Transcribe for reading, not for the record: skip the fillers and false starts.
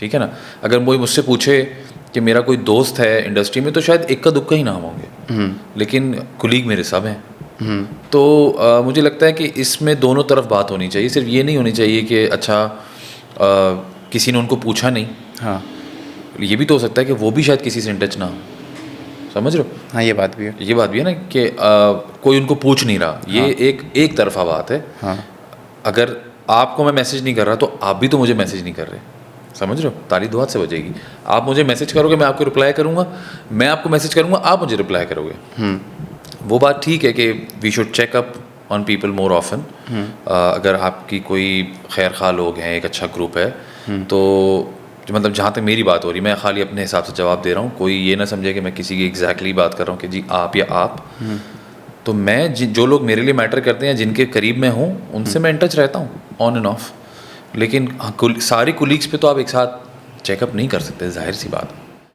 ठीक है ना। अगर कोई मुझसे पूछे कि मेरा कोई दोस्त है इंडस्ट्री में, तो शायद इक्का दुक्का ही नाम होंगे, लेकिन कुलीग मेरे सब हैं। तो मुझे लगता है कि इसमें दोनों तरफ बात होनी चाहिए, सिर्फ ये नहीं होनी चाहिए कि अच्छा किसी ने उनको पूछा नहीं। हाँ, ये भी तो हो सकता है कि वो भी शायद किसी से इन टच ना हो, समझ रहे हो। हाँ, ये बात भी है। ये बात भी है ना कि कोई उनको पूछ नहीं रहा, ये एक तरफा बात है। हाँ, अगर आपको मैं मैसेज नहीं कर रहा तो आप भी तो मुझे मैसेज नहीं कर रहे, समझ रहे हो। ताली दो हाथ से बजेगी। आप मुझे मैसेज करोगे, मैं आपको रिप्लाई करूँगा, मैं आपको मैसेज करूँगा, आप मुझे रिप्लाई करोगे। वो बात ठीक है कि we should check up on people more often. अगर आपकी कोई खैर खा लोग हैं, एक अच्छा ग्रुप है, तो मतलब जहाँ तक मेरी बात हो रही, मैं खाली अपने हिसाब से जवाब दे रहा हूँ, कोई ये ना समझे कि मैं किसी की एग्जैक्टली बात कर रहा हूँ कि जी आप या आप। तो मैं जो लोग मेरे लिए मैटर करते हैं, जिनके करीब मैं हूँ, उनसे मैं इन टच रहता हूँ ऑन एंड ऑफ। लेकिन सारी कुलीग्स पे तो आप एक साथ चेकअप नहीं कर सकते, जाहिर सी बात है।